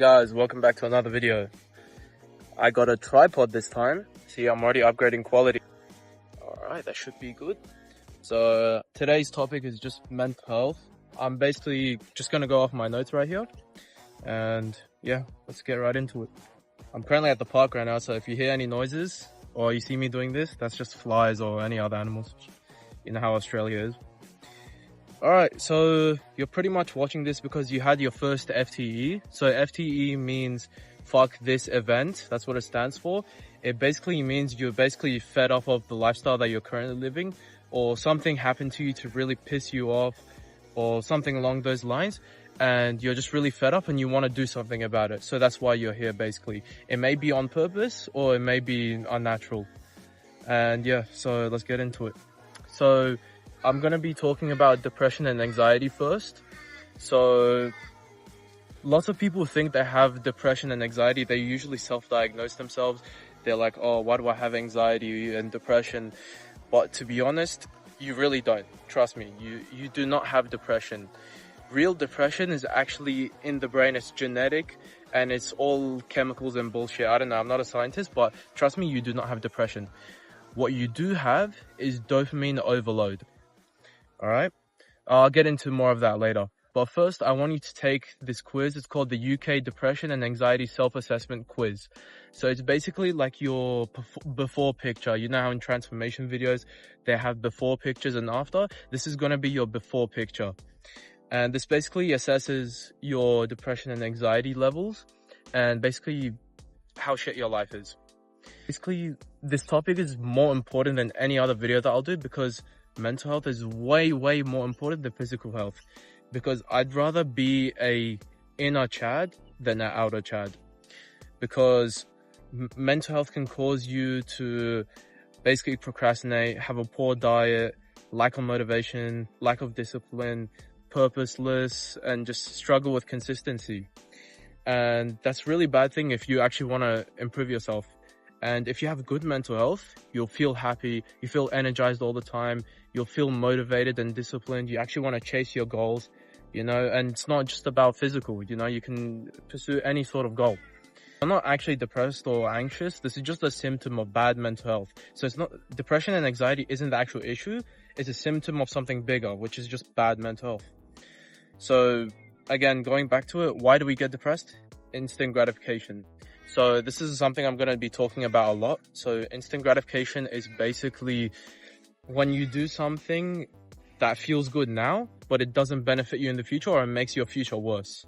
guys, welcome back to another video. I got a tripod this time. See, I'm already upgrading quality. Alright, that should be good. So today's topic is just mental health. I'm basically just gonna go off my notes right here. And yeah, let's get right into it. I'm currently at the park right now, so if you hear any noises or you see me doing this, that's just flies or any other animals. You know how Australia is. Alright, so you're pretty much watching this because you had your first FTE. So FTE means fuck this event. That's what it stands for. It basically means you're basically fed up of the lifestyle that you're currently living, or something happened to you to really piss you off or something along those lines, and you're just really fed up and you want to do something about it. So that's why you're here basically. It may be on purpose or it may be unnatural. And yeah, so let's get into it. So I'm going to be talking about depression and anxiety first. So lots of people think they have depression and anxiety. They usually self-diagnose themselves. They're like, oh, why do I have anxiety and depression? But to be honest, you really don't. Trust me, you do not have depression. Real depression is actually in the brain. It's genetic and it's all chemicals and bullshit. I don't know, I'm not a scientist, but trust me, you do not have depression. What you do have is dopamine overload. Alright, I'll get into more of that later. But first, I want you to take this quiz. It's called the UK Depression and Anxiety Self-Assessment Quiz. So it's basically like your before picture. You know how in transformation videos, they have before pictures and after? This is going to be your before picture. And this basically assesses your depression and anxiety levels and basically how shit your life is. Basically, this topic is more important than any other video that I'll do because mental health is way more important than physical health, because I'd rather be a inner Chad than an outer Chad, because mental health can cause you to basically procrastinate, have a poor diet, lack of motivation, lack of discipline, purposeless, and just struggle with consistency. And that's really bad thing if you actually want to improve yourself. And if you have good mental health, you'll feel happy, you feel energized all the time, you'll feel motivated and disciplined, you actually want to chase your goals, you know, and it's not just about physical, you know, you can pursue any sort of goal. I'm not actually depressed or anxious, this is just a symptom of bad mental health. So it's not, depression and anxiety isn't the actual issue, it's a symptom of something bigger, which is just bad mental health. So again, going back to it, why do we get depressed? Instant gratification. So this is something I'm going to be talking about a lot. So instant gratification is basically when you do something that feels good now, but it doesn't benefit you in the future, or it makes your future worse.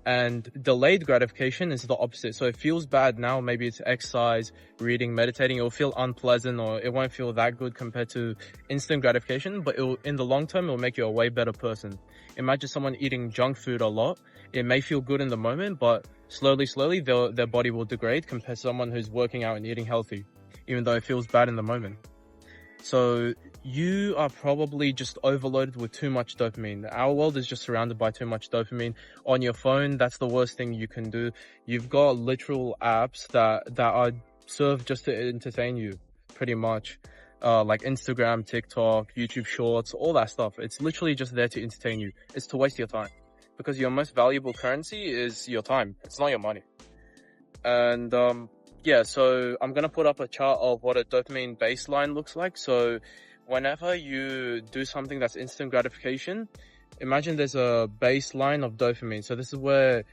And delayed gratification is the opposite. So it feels bad now, maybe it's exercise, reading, meditating, it'll feel unpleasant or it won't feel that good compared to instant gratification, but in the long term, it'll make you a way better person. Imagine someone eating junk food a lot. It may feel good in the moment, but slowly, their body will degrade compared to someone who's working out and eating healthy, even though it feels bad in the moment. So you are probably just overloaded with too much dopamine. Our world is just surrounded by too much dopamine. On your phone, that's the worst thing you can do. You've got literal apps that are served just to entertain you, pretty much. Like Instagram, TikTok, YouTube Shorts, all that stuff. It's literally just there to entertain you. It's to waste your time. Because your most valuable currency is your time. It's not your money. And yeah, so I'm going to put up a chart of what a dopamine baseline looks like. So whenever you do something that's instant gratification, imagine there's a baseline of dopamine. So this is where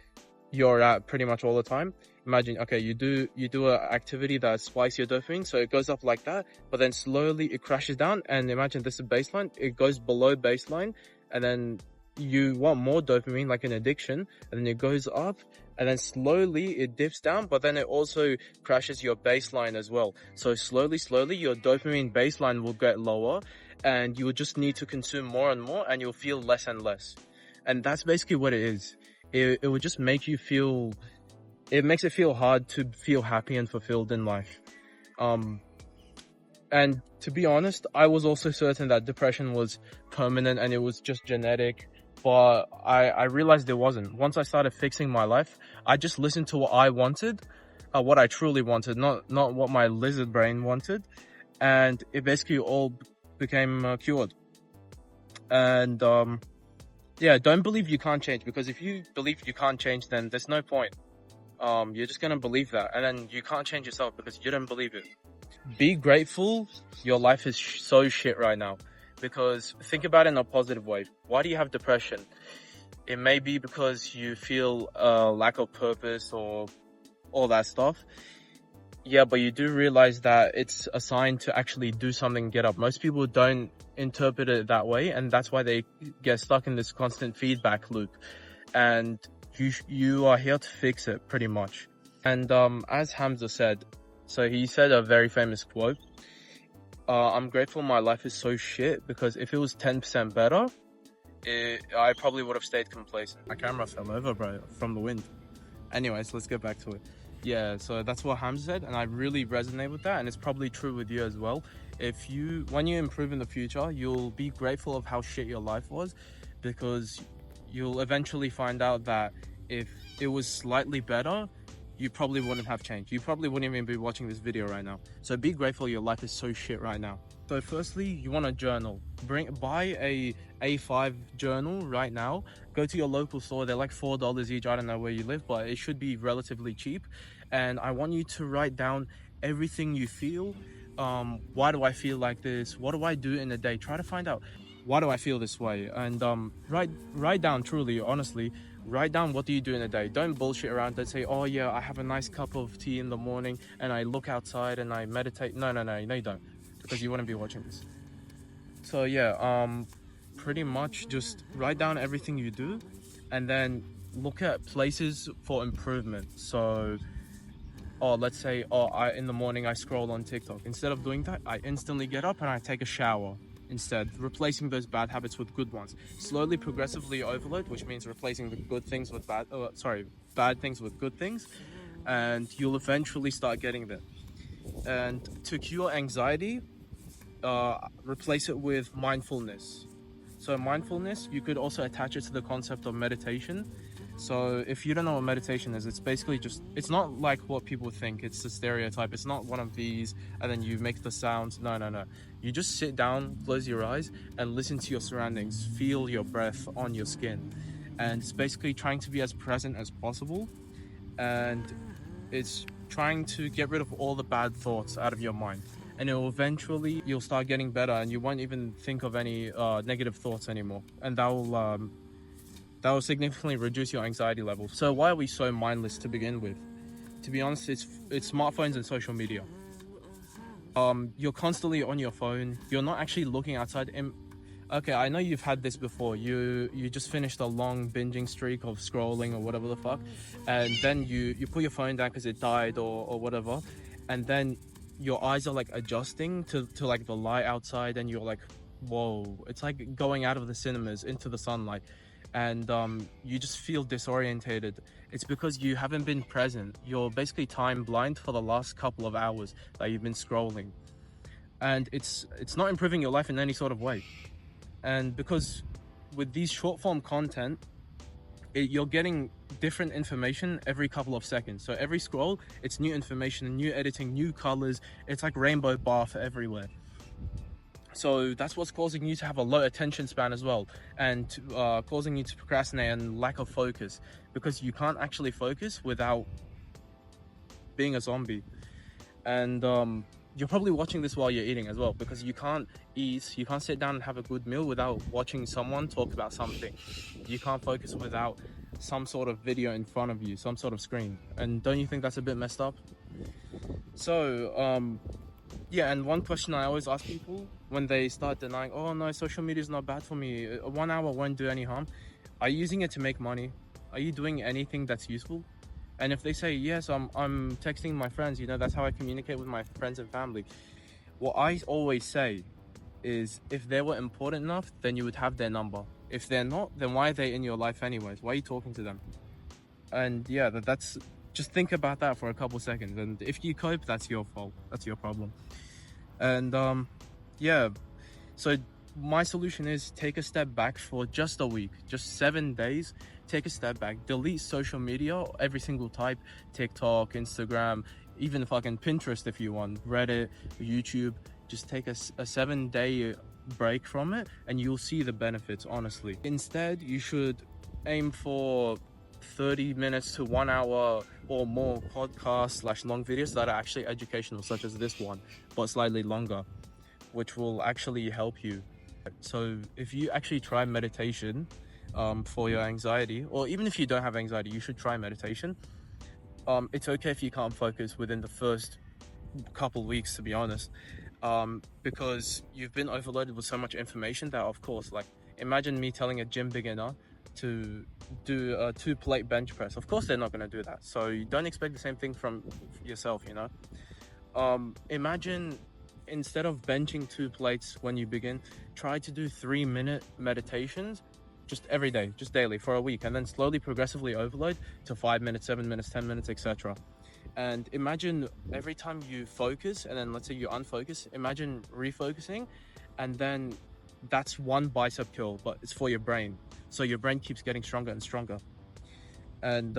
you're at pretty much all the time. Imagine, okay, you do an activity that spikes your dopamine, so it goes up like that, but then slowly it crashes down. And imagine this is baseline, it goes below baseline, and then you want more dopamine, like an addiction, and then it goes up, and then slowly it dips down, but then it also crashes your baseline as well. So slowly your dopamine baseline will get lower, and you will just need to consume more and more, and you'll feel less and less. And that's basically what it is. It will just make you feel, it makes it feel hard to feel happy and fulfilled in life. And to be honest, I was also certain that depression was permanent and it was just genetic. But I realized it wasn't. Once I started fixing my life, I just listened to what I wanted, what I truly wanted, not what my lizard brain wanted. And it basically all became cured. And yeah, don't believe you can't change, because if you believe you can't change, then there's no point. you're just gonna believe that, and then you can't change yourself because you don't believe it. Be grateful your life is so shit right now, because think about it in a positive way. Why do you have depression? It may be because you feel a lack of purpose or all that stuff. Yeah, but you do realize that it's a sign to actually do something and get up. Most people don't interpret it that way, and that's why they get stuck in this constant feedback loop. And you are here to fix it, pretty much. And as Hamza said, so he said a very famous quote, I'm grateful my life is so shit because if it was 10% better, I probably would have stayed complacent. My camera fell over, bro, from the wind. Anyways, let's get back to it. Yeah, so that's what Hamza said, and I really resonate with that, and it's probably true with you as well. When you improve in the future, you'll be grateful of how shit your life was, because you'll eventually find out that if it was slightly better, you probably wouldn't have changed. You probably wouldn't even be watching this video right now. So be grateful your life is so shit right now. So firstly, you want a journal. Buy a A5 journal right now. Go to your local store. They're like $4 each. I don't know where you live, but it should be relatively cheap. And I want you to write down everything you feel. Why do I feel like this? What do I do in a day? Try to find out, why do I feel this way? And write down, truly, honestly, write down what do you do in a day. Don't bullshit around. Don't say, oh yeah, I have a nice cup of tea in the morning and I look outside and I meditate. No, you don't, because you wouldn't be watching this. So yeah, pretty much just write down everything you do and then look at places for improvement. So let's say in the morning I scroll on TikTok. Instead of doing that, I instantly get up and I take a shower instead, replacing those bad habits with good ones. Slowly, progressively overload, which means replacing the bad things with good things, and you'll eventually start getting there. And to cure anxiety, replace it with mindfulness. So mindfulness, you could also attach it to the concept of meditation. So if you don't know what meditation is, it's basically it's not like what people think. It's a stereotype. It's not one of these and then you make the sounds. No. You just sit down, close your eyes and listen to your surroundings. Feel your breath on your skin. And it's basically trying to be as present as possible. And it's trying to get rid of all the bad thoughts out of your mind. And you'll start getting better and you won't even think of any negative thoughts anymore. And that will significantly reduce your anxiety level. So why are we so mindless to begin with? To be honest, it's smartphones and social media. You're constantly on your phone. You're not actually looking outside. Okay, I know you've had this before. You just finished a long binging streak of scrolling or whatever the fuck, and then you put your phone down because it died or whatever, and then your eyes are like adjusting to like the light outside, and you're like, whoa, it's like going out of the cinemas into the sunlight. And you just feel disorientated. It's because you haven't been present. You're basically time blind for the last couple of hours that you've been scrolling, and it's not improving your life in any sort of way. And because with these short form content, you're getting different information every couple of seconds. So every scroll, it's new information, new editing, new colors. It's like rainbow bath everywhere. So that's what's causing you to have a low attention span as well, and causing you to procrastinate and lack of focus, because you can't actually focus without being a zombie. And you're probably watching this while you're eating as well, because you can't sit down and have a good meal without watching someone talk about something. You can't focus without some sort of video in front of you, some sort of screen. And don't you think that's a bit messed up? So yeah, and one question I always ask people when they start denying, oh no, social media is not bad for me, 1 hour won't do any harm. Are you using it to make money? Are you doing anything that's useful? And if they say, yes, I'm texting my friends, that's how I communicate with my friends and family. What I always say is, if they were important enough, then you would have their number. If they're not, then why are they in your life anyways? Why are you talking to them? And yeah, that's just think about that for a couple seconds. And if you cope, that's your fault. That's your problem. And yeah, so my solution is take a step back for just a week, just 7 days. Take a step back, delete social media, every single type, TikTok, Instagram, even fucking Pinterest if you want, Reddit, YouTube. Just take a 7-day break from it and you'll see the benefits, honestly. Instead, you should aim for 30 minutes to 1 hour or more podcasts / long videos that are actually educational, such as this one, but slightly longer, which will actually help you. So if you actually try meditation for your anxiety, or even if you don't have anxiety, you should try meditation. It's okay if you can't focus within the first couple weeks, to be honest, because you've been overloaded with so much information that, of course, like, imagine me telling a gym beginner to do a 2-plate bench press. Of course they're not going to do that, so you don't expect the same thing from yourself, you know. Imagine, instead of benching 2 plates when you begin, try to do 3-minute meditations just every day, just daily for a week, and then slowly progressively overload to 5 minutes, 7 minutes, 10 minutes, etc. And imagine every time you focus and then let's say you unfocus, imagine refocusing, and then that's one bicep curl, but it's for your brain, so your brain keeps getting stronger and stronger. And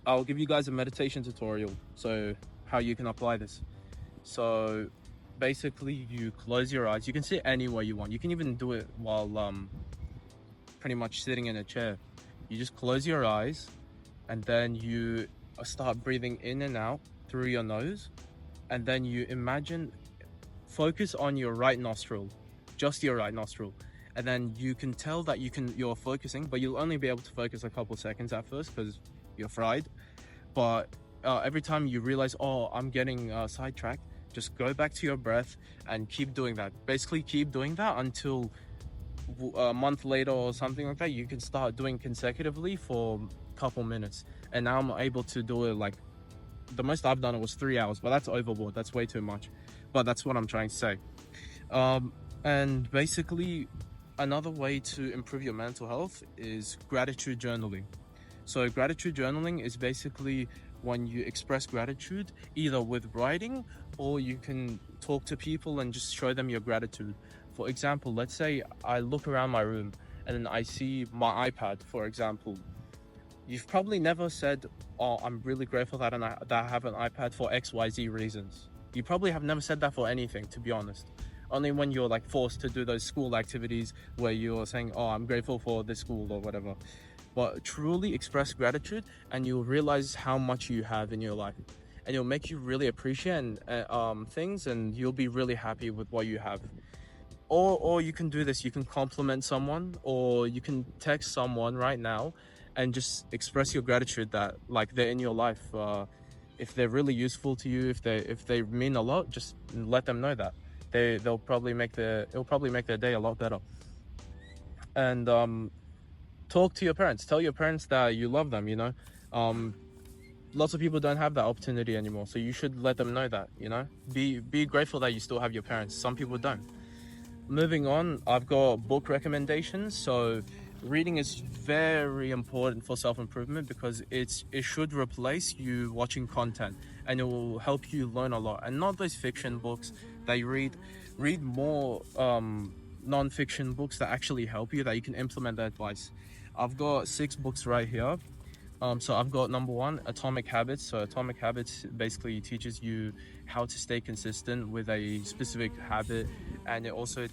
I'll give you guys a meditation tutorial, so how you can apply this. So basically, you close your eyes. You can sit anywhere you want. You can even do it while pretty much sitting in a chair. You just close your eyes, and then you start breathing in and out through your nose, and then you imagine, focus on your right nostril, just your right nostril, and then you can tell that you're focusing, but you'll only be able to focus a couple seconds at first because you're fried. But every time you realize, oh, I'm getting sidetracked, just go back to your breath and keep doing that. Basically keep doing that until a month later or something like that, you can start doing consecutively for a couple minutes. And now I'm able to do it, like, the most I've done it was 3 hours, but that's overboard, that's way too much. But that's what I'm trying to say. And basically, another way to improve your mental health is gratitude journaling. So gratitude journaling is basically when you express gratitude either with writing, or you can talk to people and just show them your gratitude. For example, let's say I look around my room and then I see my iPad, for example. You've probably never said, oh, I'm really grateful that I have an iPad for XYZ reasons. You probably have never said that for anything, to be honest. Only when you're like forced to do those school activities where you're saying, oh, I'm grateful for this school or whatever. But truly express gratitude and you'll realize how much you have in your life. And it'll make you really appreciate things, and you'll be really happy with what you have. Or you can do this, you can compliment someone, or you can text someone right now and just express your gratitude that, like, they're in your life. If they're really useful to you, if they mean a lot, just let them know that. It'll probably make their day a lot better. And talk to your parents, tell your parents that you love them, you know. Lots of people don't have that opportunity anymore, so you should let them know that, you know. Be grateful that you still have your parents. Some people don't. Moving on, I've got book recommendations. So reading is very important for self-improvement because it should replace you watching content, and it will help you learn a lot. And not those fiction books that you read more non-fiction books that actually help you, that you can implement the advice. I've got 6 books right here. So I've got number 1, Atomic Habits. So Atomic Habits basically teaches you how to stay consistent with a specific habit, and it also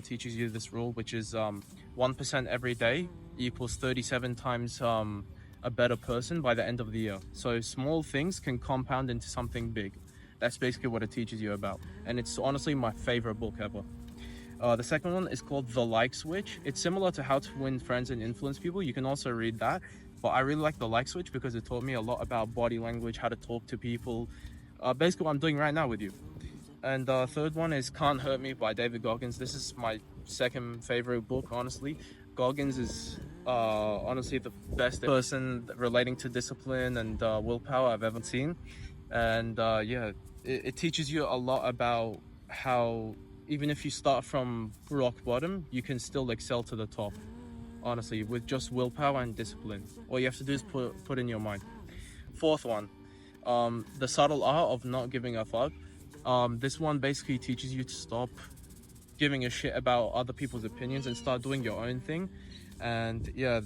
teaches you this rule, which is 1% every day equals 37 times a better person by the end of the year. So small things can compound into something big. That's basically what it teaches you about, and it's honestly my favorite book ever. The second one is called The Like Switch. It's similar to How to Win Friends and Influence People. You can also read that. But I really like The Like Switch because it taught me a lot about body language, how to talk to people. Basically what I'm doing right now with you. And the third one is Can't Hurt Me by David Goggins. This is my second favorite book, honestly. Goggins is honestly the best person relating to discipline and willpower I've ever seen. And yeah, it teaches you a lot about how even if you start from rock bottom, you can still excel to the top. Honestly, with just willpower and discipline. All you have to do is put in your mind. Fourth one, The Subtle Art of Not Giving a Fuck. This one basically teaches you to stop giving a shit about other people's opinions and start doing your own thing. And yeah,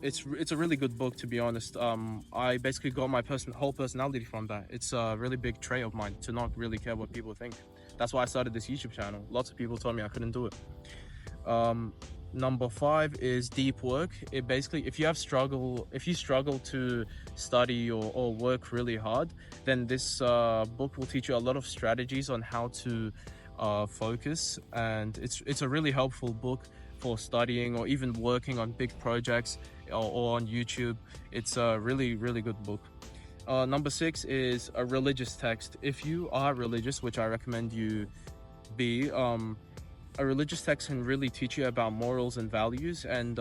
it's a really good book, to be honest. I basically got my whole personality from that. It's a really big trait of mine to not really care what people think. That's why I started this YouTube channel. Lots of people told me I couldn't do it. Number 5 is deep work. It basically, if you struggle to study or work really hard, then this book will teach you a lot of strategies on how to focus, and it's a really helpful book for studying or even working on big projects, or on YouTube. It's a really good book. Number 6 is a religious text. If you are religious, which I recommend you be, a religious text can really teach you about morals and values, and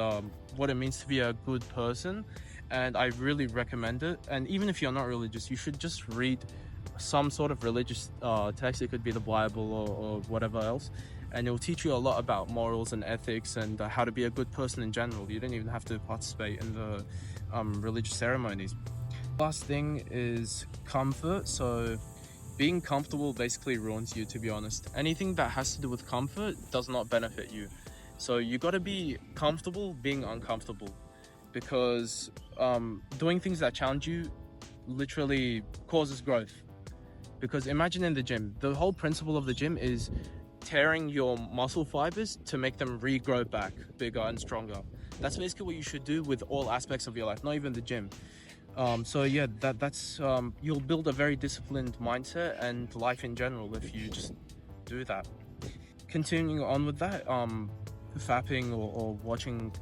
what it means to be a good person, and I really recommend it. And even if you're not religious, you should just read some sort of religious text. It could be the Bible or whatever else, and it will teach you a lot about morals and ethics, and how to be a good person in general. You don't even have to participate in the religious ceremonies. Last thing is comfort. So being comfortable basically ruins you, to be honest. Anything that has to do with comfort does not benefit you. So you got to be comfortable being uncomfortable, because doing things that challenge you literally causes growth. Because imagine in the gym, the whole principle of the gym is tearing your muscle fibers to make them regrow back bigger and stronger. That's basically what you should do with all aspects of your life, not even the gym. So yeah, that's you'll build a very disciplined mindset and life in general if you just do that. Continuing on with that, fapping or watching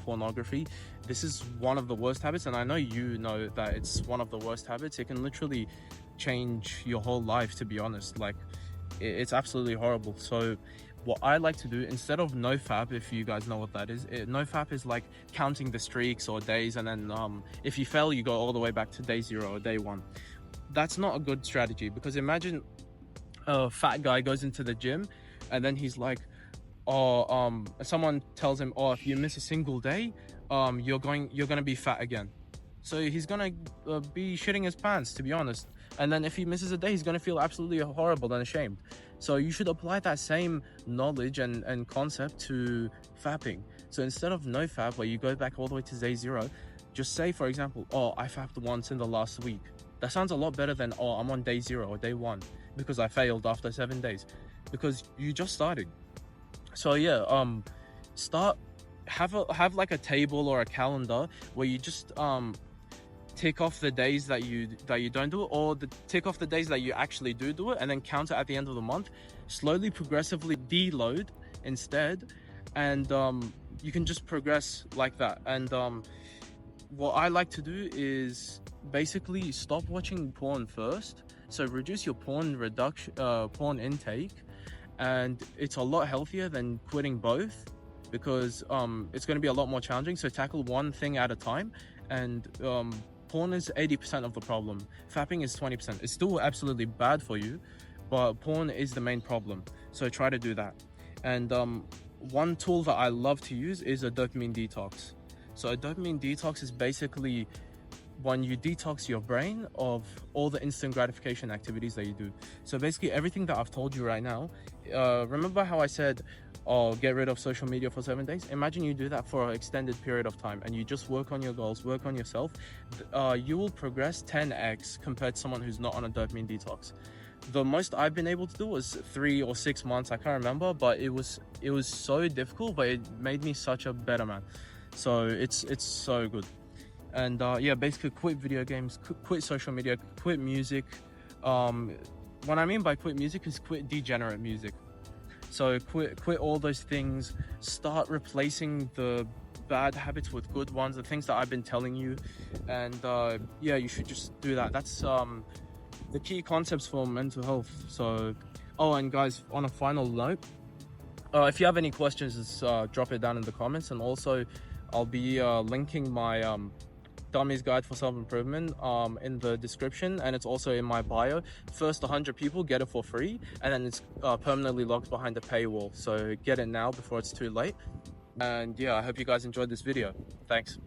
pornography, this is one of the worst habits, and I know you know that it's one of the worst habits. It can literally change your whole life, to be honest. Like, it's absolutely horrible. So what I like to do, instead of nofap, if you guys know what that is, nofap is like counting the streaks or days, and then if you fail, you go all the way back to day 0 or day 1. That's not a good strategy, because imagine a fat guy goes into the gym and then he's like, someone tells him, if you miss a single day, you're gonna be fat again. So he's gonna be shitting his pants, to be honest. And then if he misses a day, he's gonna feel absolutely horrible and ashamed. So you should apply that same knowledge and concept to fapping. So instead of no fap, where you go back all the way to day 0, just say, for example, I fapped once in the last week. That sounds a lot better than, I'm on day 0 or day 1 because I failed after 7 days, because you just started. So yeah, have like a table or a calendar where you just tick off the days that you don't do it, or tick off the days that you actually do it, and then count it at the end of the month. Slowly, progressively deload instead, and you can just progress like that. And what I like to do is basically stop watching porn first. So reduce your porn intake, and it's a lot healthier than quitting both, because it's going to be a lot more challenging. So tackle one thing at a time, and porn is 80% of the problem. Fapping is 20%. It's still absolutely bad for you, but porn is the main problem. So try to do that. And one tool that I love to use is a dopamine detox. So a dopamine detox is basically when you detox your brain of all the instant gratification activities that you do. So basically everything that I've told you right now, remember how I said, get rid of social media for 7 days? Imagine you do that for an extended period of time, and you just work on your goals, work on yourself. You will progress 10x compared to someone who's not on a dopamine detox. The most I've been able to do was 3 or 6 months, I can't remember, but it was so difficult, but it made me such a better man. So it's so good. And yeah, basically quit video games, quit social media, quit music. What I mean by quit music is quit degenerate music. So quit all those things. Start replacing the bad habits with good ones, the things that I've been telling you. And yeah, you should just do that. That's the key concepts for mental health. So and guys, on a final note, if you have any questions, just drop it down in the comments. And also I'll be linking my Dummy's Guide for Self-Improvement in the description, and it's also in my bio. First 100 people get it for free, and then it's permanently locked behind a paywall. So get it now before it's too late. And yeah, I hope you guys enjoyed this video. Thanks.